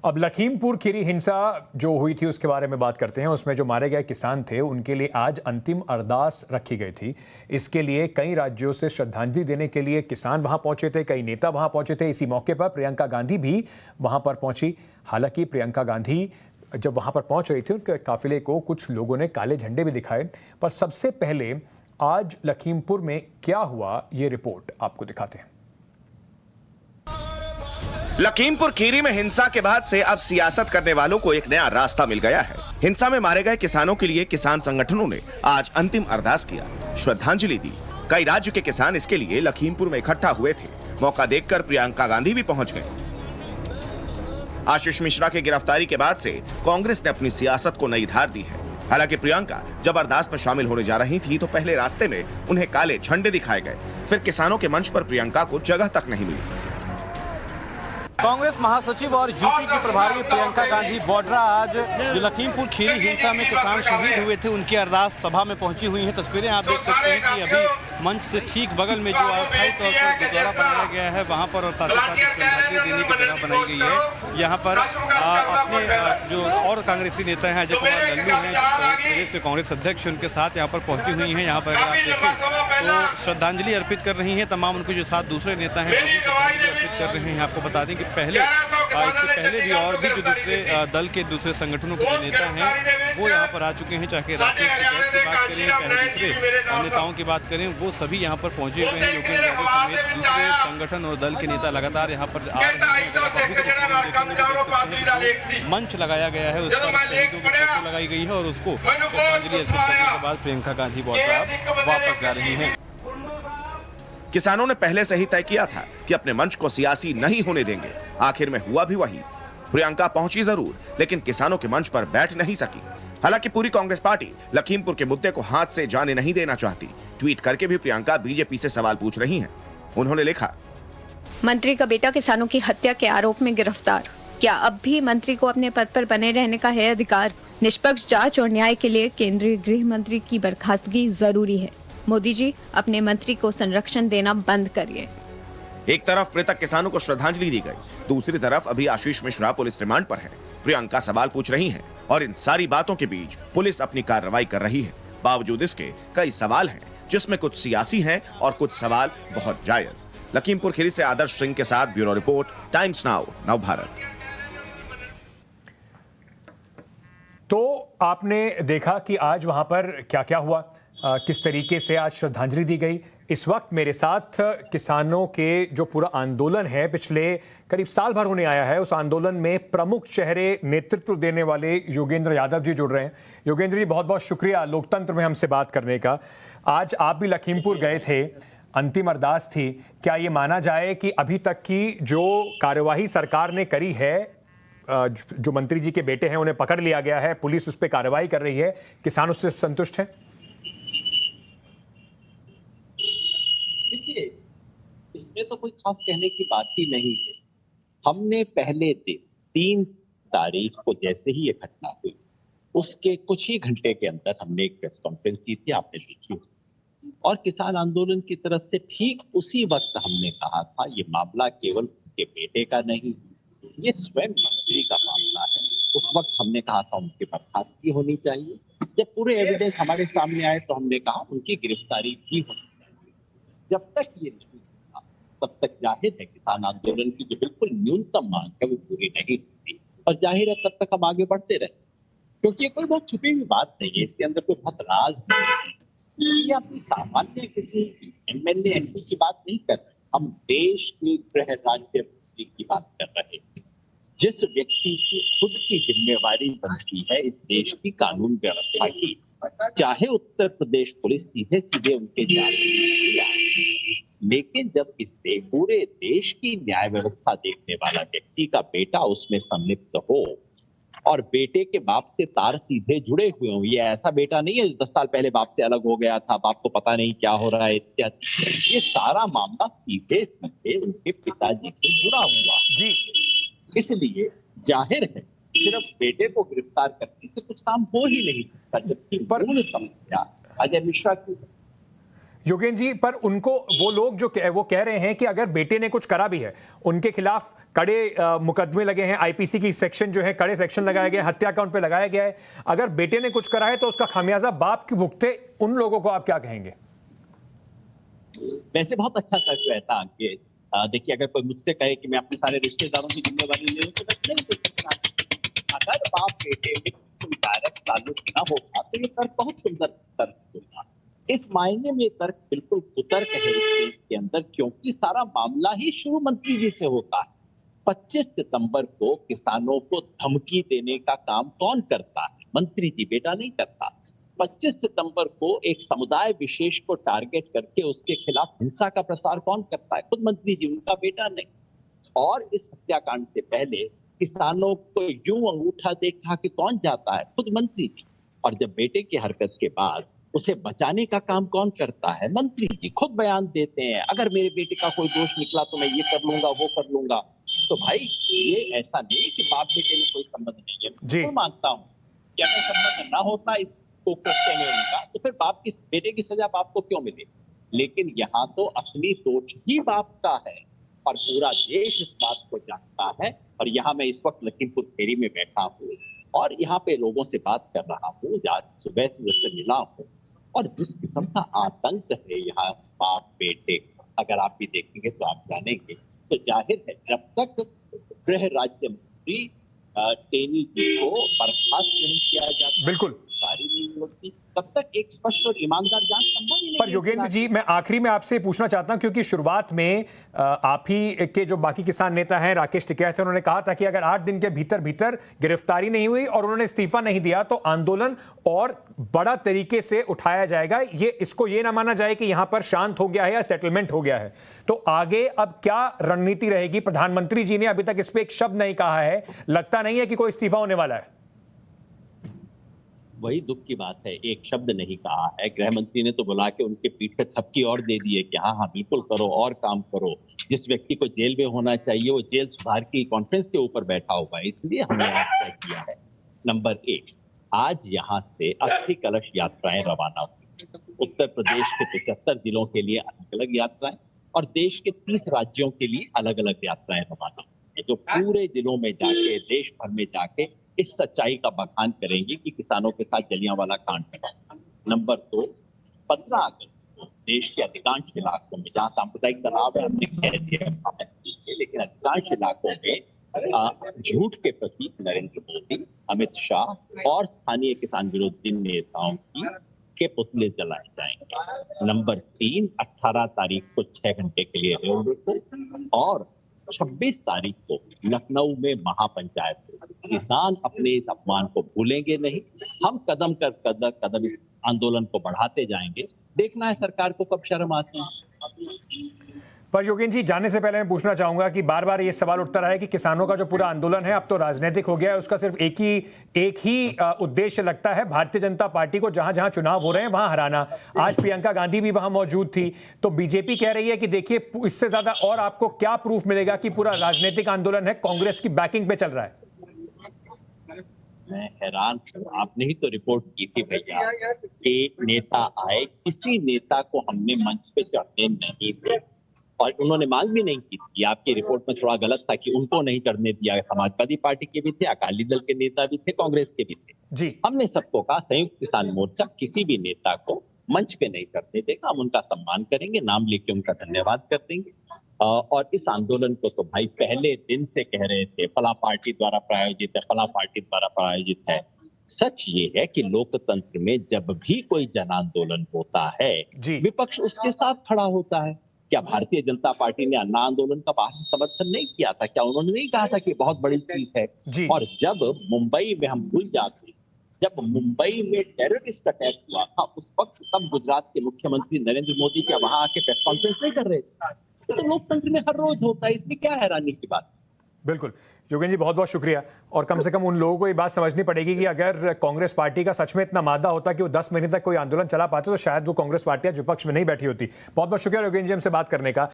अब लखीमपुर खीरी हिंसा जो हुई थी उसके बारे में बात करते हैं। उसमें जो मारे गए किसान थे उनके लिए आज अंतिम अरदास रखी गई थी। इसके लिए कई राज्यों से श्रद्धांजलि देने के लिए किसान वहां पहुंचे थे, कई नेता वहां पहुंचे थे। इसी मौके पर प्रियंका गांधी भी वहां पर पहुंची। हालांकि प्रियंका गांधी जब वहां पर पहुंच रही थी उनके काफिले को कुछ लोगों ने काले झंडे भी दिखाए। पर सबसे पहले आज लखीमपुर में क्या हुआ ये रिपोर्ट आपको दिखाते हैं। लखीमपुर खीरी में हिंसा के बाद से अब सियासत करने वालों को एक नया रास्ता मिल गया है। हिंसा में मारे गए किसानों के लिए किसान संगठनों ने आज अंतिम अरदास किया, श्रद्धांजलि दी। कई राज्य के किसान इसके लिए लखीमपुर में इकट्ठा हुए थे। मौका देखकर प्रियंका गांधी भी पहुंच गए। आशीष मिश्रा की गिरफ्तारी के बाद से कांग्रेस ने अपनी सियासत को नई धार दी है। हालांकि प्रियंका जब अरदास में शामिल होने जा रही थी तो पहले रास्ते में उन्हें काले झंडे दिखाए गए। फिर किसानों के मंच पर प्रियंका को जगह तक नहीं मिली। कांग्रेस महासचिव और यूपी की प्रभारी प्रियंका गांधी वाड्रा आज जो लखीमपुर खीरी हिंसा में किसान शहीद हुए थे उनकी अरदास सभा में पहुंची हुई हैं। तस्वीरें आप देख सकते हैं कि अभी मंच से ठीक बगल में जो अस्थायी तौर पर गुरुद्वारा बनाया गया है वहां पर और साथ ही साथ श्रद्धांजलि देने की जगह बनाई गई है। यहाँ पर अपने जो और कांग्रेसी नेता हैं, अजय कुमार लल्लू हैं प्रदेश से कांग्रेस अध्यक्ष, उनके साथ यहाँ पर पहुंची हुई हैं। यहाँ पर आप देखें तो श्रद्धांजलि अर्पित कर रही हैं। तमाम उनके जो साथ दूसरे नेता हैं श्रद्धांजलि अर्पित कर रहे हैं। आपको बता दें कि पहले इससे पहले भी और भी जो दूसरे दल के दूसरे संगठनों के जो नेता हैं वो यहाँ पर आ चुके हैं। चाहे राकेश टिकैत की बात करें, चाहे दूसरे नेताओं की बात करें, वो सभी यहाँ पर पहुंचे हुए हैं। योगेंद्र यादव समेत दूसरे संगठन और दल के नेता लगातार यहाँ पर आ रहे हैं। मंच लगाया गया है, उस पर शहीदों की फोटो लगाई गई है और उसको श्रद्धांजलि अर्पित करने के बाद प्रियंका गांधी वापस जा रही हैं। किसानों ने पहले से ही तय किया था कि अपने मंच को सियासी नहीं होने देंगे। आखिर में हुआ भी वही। प्रियंका पहुंची जरूर, लेकिन किसानों के मंच पर बैठ नहीं सकी। हालांकि पूरी कांग्रेस पार्टी लखीमपुर के मुद्दे को हाथ से जाने नहीं देना चाहती। ट्वीट करके भी प्रियंका बीजेपी से सवाल पूछ रही हैं। उन्होंने लिखा, मंत्री का बेटा किसानों की हत्या के आरोप में गिरफ्तार। क्या अब भी मंत्री को अपने पद पर बने रहने का है अधिकार? निष्पक्ष जांच और न्याय के लिए केंद्रीय गृह मंत्री की बर्खास्तगी जरूरी है। मोदी जी अपने मंत्री को संरक्षण देना बंद करिए। एक तरफ मृतक किसानों को श्रद्धांजलि दी गई, दूसरी तरफ अभी आशीष मिश्रा पुलिस रिमांड पर है। प्रियंका सवाल पूछ रही हैं और इन सारी बातों के बीच पुलिस अपनी कार्रवाई कर रही है। बावजूद इसके कई सवाल हैं, जिसमें कुछ सियासी हैं और कुछ सवाल बहुत जायज। लखीमपुर खीरी से आदर्श सिंह के साथ ब्यूरो रिपोर्ट, टाइम्स नाउ, नव भारत। तो आपने देखा कि आज वहां पर क्या क्या हुआ, किस तरीके से आज श्रद्धांजलि दी गई। इस वक्त मेरे साथ किसानों के जो पूरा आंदोलन है पिछले करीब साल भर होने आया है, उस आंदोलन में प्रमुख चेहरे नेतृत्व देने वाले योगेंद्र यादव जी जुड़ रहे हैं। योगेंद्र जी बहुत बहुत शुक्रिया लोकतंत्र में हमसे बात करने का। आज आप भी लखीमपुर गए थे, अंतिम अरदास थी। क्या ये माना जाए कि अभी तक की जो कार्यवाही सरकार ने करी है, जो मंत्री जी के बेटे हैं उन्हें पकड़ लिया गया है, पुलिस उस पर कार्रवाई कर रही है, किसान उससे संतुष्ट हैं? इसमें तो कोई खास कहने की बात ही नहीं है। हमने पहले दिन 3 तारीख को जैसे ही ये घटना हुई उसके कुछ ही घंटे के अंदर हमने एक प्रेस कॉन्फ्रेंस की थी, आपने देखी होगी। और किसान आंदोलन की तरफ से ठीक उसी वक्त हमने कहा था ये मामला केवल उनके बेटे का नहीं, ये स्वयं मंत्री का मामला है। उस वक्त हमने कहा था उनकी बर्खास्तगी होनी चाहिए। जब पूरे एविडेंस हमारे सामने आए तो हमने कहा उनकी गिरफ्तारी भी होनी चाहिए। जब तक ये नहीं था तब तक जाहिर है किसान आंदोलन की जो बिल्कुल न्यूनतम मांग है वो पूरी नहीं होती, और जाहिर है तब तक हम आगे बढ़ते रहे, क्योंकि ये कोई बहुत छुपी हुई बात नहीं है, इसके अंदर कोई बहुत राज नहीं है। ये अपनी सामान्य किसी एमएलए एमपी की बात नहीं कर रहे, हम देश की गृह राज्य मंत्री की बात कर रहे हैं, जिस व्यक्ति की खुद की जिम्मेवारी बनती है इस देश की कानून व्यवस्था की। चाहे उत्तर प्रदेश पुलिस सीधे सीधे उनके जांच, लेकिन जब इससे पूरे देश की न्याय व्यवस्था देखने वाला व्यक्ति का बेटा उसमें सम्मिलित हो और बेटे के बाप से तार सीधे जुड़े हुए हों, ये ऐसा बेटा नहीं है 10 साल पहले बाप से अलग हो गया था, बाप को पता नहीं क्या हो रहा है इत्यादि। ये सारा मामला सीधे सीधे उनके पिताजी से जुड़ा हुआ जी। इसलिए जाहिर है सिर्फ बेटे को गिरफ्तार करने से कुछ काम हो ही नहीं सकता, जबकि मूल समस्या अजय मिश्रा की। योगेंद्र जी, पर उनको वो लोग जो वो कह रहे हैं कि अगर बेटे ने कुछ करा भी है, उनके खिलाफ कड़े मुकदमे लगे हैं, आईपीसी की सेक्शन जो है, कड़े सेक्शन लगाए गए, हत्या का उन पे लगाया गया है। अगर बेटे ने कुछ करा है तो उसका खामियाजा बाप क्यों भुगते? उन लोगों को आप क्या कहेंगे? वैसे बहुत अच्छा तर्क रहता कि देखिए, अगर कोई मुझसे कहे कि मैं अपने सारे रिश्तेदारों की जिम्मेवारी ले लूं तो मैं नहीं ले सकता। अगर बाप बेटे में कोई डायरेक्ट ताल्लुक ना होता तो ये तर्क बहुत सुंदर तर्क होता। इस मायने में तर्क बिल्कुल कुतर्क है इस केस के अंदर, क्योंकि सारा मामला ही शुरू मंत्री जी से होता है। 25 सितंबर को किसानों को धमकी देने का काम कौन करता है? मंत्री जी, बेटा नहीं करता। 25 सितंबर को एक समुदाय विशेष को टारगेट करके उसके खिलाफ हिंसा का प्रसार कौन करता है? खुद मंत्री जी, उनका बेटा नहीं। और इस हत्याकांड से पहले किसानों को यूं अंगूठा देखा कि कौन जाता है? खुद मंत्री जी। और जब बेटे की हरकत के बाद उसे बचाने का काम कौन करता है? मंत्री जी खुद बयान देते हैं, अगर मेरे बेटे का कोई दोष निकला तो मैं ये कर लूंगा, वो कर लूंगा। तो भाई, ये ऐसा नहीं कि बाप बेटे में कोई संबंध नहीं है। मैं मानता हूँ कि अगर संबंध ना होता इस कहने उनका, तो फिर बाप की बेटे की सजा बाप को क्यों मिले? लेकिन यहाँ तो असली दोष ही बाप का है और पूरा देश इस बात को जानता है। और यहाँ मैं इस वक्त लखीमपुर खीरी में बैठा हूँ और यहाँ पे लोगों से बात कर रहा हूँ, आज सुबह से जैसे मिला हूँ, और जिस किस्म का आतंक है यहाँ बाप बेटे, अगर आप भी देखेंगे तो आप जानेंगे। तो जाहिर है, जब तक गृह राज्य मंत्री टेनी जी को बर्खास्त नहीं किया जाता, बिल्कुल नहीं होती, तब तक एक स्पष्ट और ईमानदार जांच संभव ही नहीं। पर योगेंद्र जी, मैं आखिरी में आपसे पूछना चाहता हूं, क्योंकि शुरुआत में आप ही के जो बाकी किसान नेता हैं, राकेश टिकैत थे, उन्होंने कहा था कि अगर 8 दिन के भीतर भीतर गिरफ्तारी नहीं हुई और उन्होंने इस्तीफा नहीं दिया तो आंदोलन और बड़ा तरीके से उठाया जाएगा। इसको ये ना माना जाए कि यहां पर शांत हो गया है या सेटलमेंट हो गया है। तो आगे अब क्या रणनीति रहेगी? प्रधानमंत्री जी ने अभी तक इस पर एक शब्द नहीं कहा है, लगता नहीं है कि कोई इस्तीफा होने वाला है। वही दुख की बात है, एक शब्द नहीं कहा है। गृह मंत्री ने तो बुला के उनके पीठ पे थपकी और दे दी है कि हाँ हाँ बिल्कुल करो और काम करो। जिस व्यक्ति को जेल में होना चाहिए वो जेल सुधार की कॉन्फ्रेंस के ऊपर बैठा हुआ है। इसलिए हमने आज तय किया है, नंबर 1, आज यहाँ से अस्थि कलश यात्राएं रवाना हुई। उत्तर प्रदेश के 75 जिलों के लिए अलग अलग यात्राएं और देश के 30 राज्यों के लिए अलग अलग यात्राएं रवाना हुई, जो पूरे जिलों में जाके, देश भर में जाके इस सच्चाई का बखान करेंगे कि किसानों के साथ जलियांवाला कांड हुआ। नंबर 2, 15 अगस्त को देश के अधिकांश इलाकों में जहां सांप्रदायिक तनाव है, हमने कह दिया, लेकिन अधिकांश इलाकों में झूठ के प्रतीक नरेंद्र मोदी, अमित शाह और स्थानीय किसान विरोधी नेताओं के पुतले जलाए जाएंगे। नंबर 3, 18 तारीख को 6 घंटे के लिए रेल रोको और 26 तारीख को लखनऊ में महापंचायत। किसान अपने इस अपमान को भूलेंगे नहीं। हम कदम कर कदम इस आंदोलन को बढ़ाते जाएंगे। देखना है सरकार को कब शर्म आती है। पर योगेंद्र जी, जाने से पहले मैं पूछना चाहूंगा कि बार बार ये सवाल उठता रहा है कि किसानों का जो पूरा आंदोलन है अब तो राजनीतिक हो गया है। उसका सिर्फ एक ही उद्देश्य लगता है, भारतीय जनता पार्टी को जहां जहां चुनाव हो रहे हैं वहां हराना। आज प्रियंका गांधी भी वहां मौजूद थी। तो बीजेपी कह रही है कि देखिए, इससे ज्यादा और आपको क्या प्रूफ मिलेगा कि पूरा राजनीतिक आंदोलन है, कांग्रेस की बैकिंग पे चल रहा है। मैं हैरान हूं, आपने ही तो रिपोर्ट की थी भैया कि नेता आए, किसी नेता को हमने मंच पे चढ़ने नहीं दिया और उन्होंने मांग भी नहीं की थी। आपकी रिपोर्ट में थोड़ा गलत था कि उनको नहीं करने दिया। समाजवादी पार्टी के भी थे, अकाली दल के नेता भी थे, कांग्रेस के भी थे जी। हमने सबको कहा संयुक्त किसान मोर्चा किसी भी नेता को मंच पे नहीं करने देगा, हम उनका सम्मान करेंगे, नाम लेके उनका धन्यवाद कर देंगे। और इस आंदोलन को तो भाई पहले दिन से कह रहे थे फला पार्टी द्वारा प्रायोजित है, फला पार्टी द्वारा प्रायोजित है। सच ये है कि लोकतंत्र में जब भी कोई जन आंदोलन होता है, विपक्ष उसके साथ खड़ा होता है। क्या भारतीय जनता पार्टी ने अन्ना आंदोलन का बाहर समर्थन नहीं किया था? क्या उन्होंने नहीं कहा था कि बहुत बड़ी चीज है? और जब मुंबई में, हम भूल जाते, जब मुंबई में टेररिस्ट अटैक हुआ था उस वक्त तब गुजरात के मुख्यमंत्री नरेंद्र मोदी क्या वहां आके प्रेस कॉन्फ्रेंस नहीं कर रहे थे? तो लोकतंत्र में हर रोज होता है, इसमें क्या हैरानी की बात? बिल्कुल योगेंद्र जी, बहुत बहुत शुक्रिया। और कम से कम उन लोगों को ये बात समझनी पड़ेगी कि अगर कांग्रेस पार्टी का सच में इतना मादा होता कि वो 10 महीने तक कोई आंदोलन चला पाते तो शायद वो कांग्रेस पार्टी आज विपक्ष में नहीं बैठी होती। बहुत बहुत शुक्रिया योगेंद्र जी हमसे बात करने का।